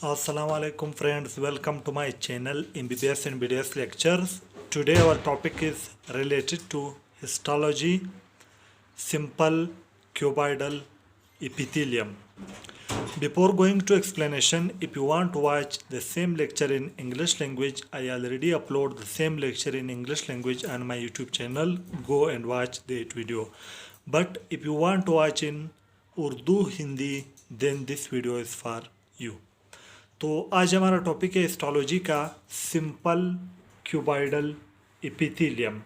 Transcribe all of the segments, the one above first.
Assalamu alaikum friends, welcome to my channel MBBS and BDS lectures. Today our topic is related to histology, simple cuboidal epithelium. Before going to explanation, if you want to watch the same lecture in English language, I already upload the same lecture in English language on my YouTube channel. Go and watch that video. But if you want to watch in Urdu, Hindi, then this video is for you. तो आज हमारा topic है histology का simple cuboidal epithelium.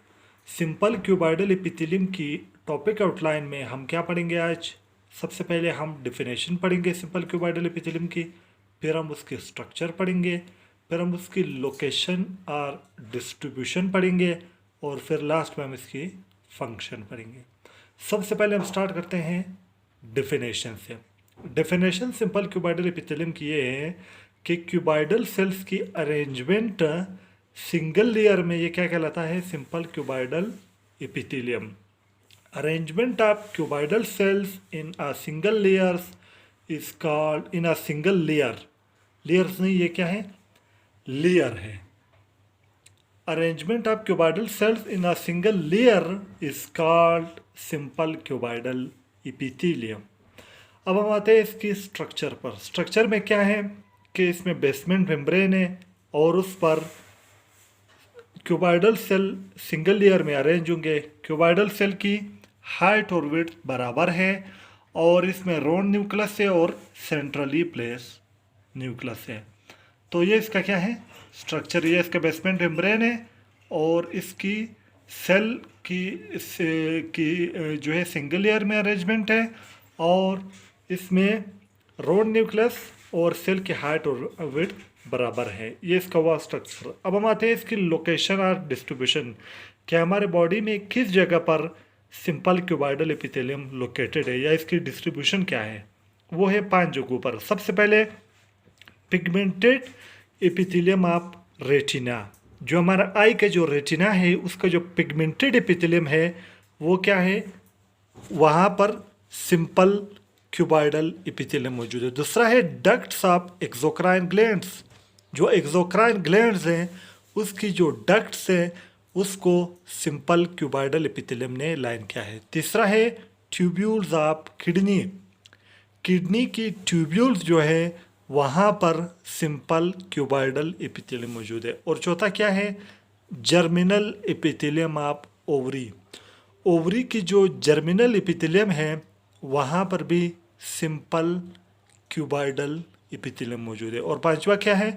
Simple cuboidal epithelium की topic outline में हम क्या पढ़ेंगे आज? सबसे पहले हम डेफिनेशन पढ़ेंगे सिंपल क्यूबॉइडल एपिथेलियम की, फिर हम उसके स्ट्रक्चर पढ़ेंगे, फिर हम उसकी लोकेशन और डिस्ट्रीब्यूशन पढ़ेंगे और फिर लास्ट में हम इसकी फंक्शन पढ़ेंगे। सबसे पहले हम स्टार्ट करते हैं डेफिनेशन से। डेफिनेशन सिंपल क्यूबॉइडल एपिथेलियम की ये है कि क्यूबॉइडल सेल्स की अरेंजमेंट सिंगल लेयर में ये क्या कहलाता है? Simple cuboidal epithelium. Arrangement of cuboidal cells in a single layers is called in a single layer. Layers नहीं, ये क्या है? लेयर है। Arrangement of cuboidal cells in a single layer is called simple cuboidal epithelium. अब हम आते हैं इसकी स्ट्रक्चर पर। स्ट्रक्चर में क्या है कि इसमें बेसमेंट मेम्ब्रेन है और उस पर क्यूबॉइडल सेल सिंगल लेयर में अरेंज होंगे। क्यूबॉइडल सेल की हाइट और विड्थ बराबर है और इसमें राउंड न्यूक्लियस है और सेंट्रली प्लेस न्यूक्लियस है। तो ये इसका क्या है? स्ट्रक्चर। ये इसका बेसमेंट मेम्ब्रेन है और इसकी सेल की जो है सिंगल लेयर में अरेंजमेंट है और इसमें राउंड न्यूक्लियस और सेल की हाइट और विड्थ बराबर है। ये इसका हुआ स्ट्रक्चर। अब हम आते हैं इसकी लोकेशन और डिस्ट्रीब्यूशन। क्या हमारे बॉडी में किस जगह पर सिंपल क्यूबॉइडल एपिथेलियम लोकेटेड है या इसकी डिस्ट्रीब्यूशन क्या है? वो है 5 जगहों पर। सबसे पहले पिगमेंटेड एपिथेलियम ऑफ रेटिना। जो हमारा आई का जो रेटिना है उसका जो पिगमेंटेड एपिथेलियम है वो क्या है? वहाँ पर सिंपल क्यूबॉइडल एपिथेलियम मौजूद है। दूसरा है डक्ट्स ऑफ एक्सोक्राइन ग्लैंड्स। जो एक्सोक्राइन ग्लैंड्स हैं उसकी जो डक्ट्स हैं उसको सिंपल क्यूबॉइडल एपिथेलियम ने लाइन किया है। तीसरा है ट्यूब्यूल्स ऑफ किडनी। किडनी की ट्यूब्यूल्स जो है वहाँ पर सिंपल क्यूबॉइडल एपिथेलियम मौजूद है। और चौथा क्या है? Germinal epithelium of ovary. Ovary की जो जर्मिनल एपिथेलियम है वहाँ पर भी सिंपल क्यूबॉइडल एपिथेलियम मौजूद है। और पांचवा क्या है?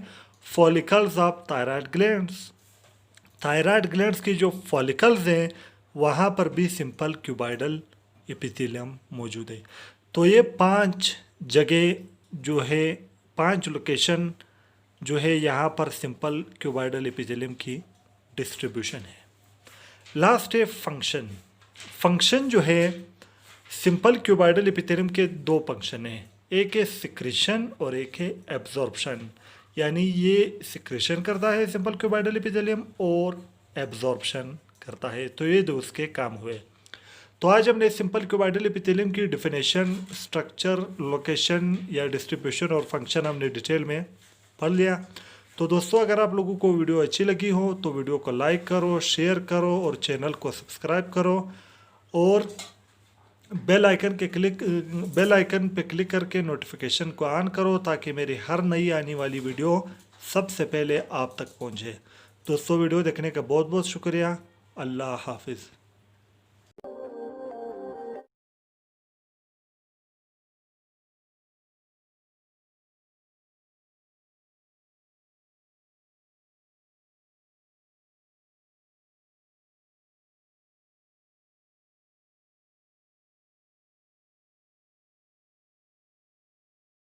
Follicles of thyroid glands. Thyroid glands की जो फॉलिकल्स हैं वहाँ पर भी सिंपल क्यूबॉइडल एपिथेलियम मौजूद है। तो ये 5 जगह जो है, 5 लोकेशन जो है यहाँ पर सिंपल क्यूबॉइडल एपिथेलियम की डिस्ट्रीब्यूशन है। लास्ट है फंक्शन। फंक्शन जो है सिंपल क्यूबॉइडल एपिथेलियम के 2 फंक्शन हैं, एक है सिक्रीशन और एक है एब्जॉर्प्शन। यानी ये सिक्रीशन करता है सिंपल क्यूबॉइडल एपिथेलियम और एब्जॉर्प्शन करता है। तो ये 2 उसके काम हुए। तो आज हमने सिंपल क्यूबॉइडल एपिथेलियम की डिफिनेशन, स्ट्रक्चर, लोकेशन या डिस्ट्रीब्यूशन और फंक्शन हमने डिटेल में पढ़ लिया। तो दोस्तों, अगर आप लोगों को वीडियो अच्छी लगी हो तो वीडियो को लाइक करो, शेयर करो और चैनल को सब्सक्राइब करो और बेल आइकन पे क्लिक करके नोटिफिकेशन को ऑन करो ताकि मेरी हर नई आने वाली वीडियो सबसे पहले आप तक पहुंचे। दोस्तों, वीडियो देखने का बहुत बहुत शुक्रिया। अल्लाह हाफिज़।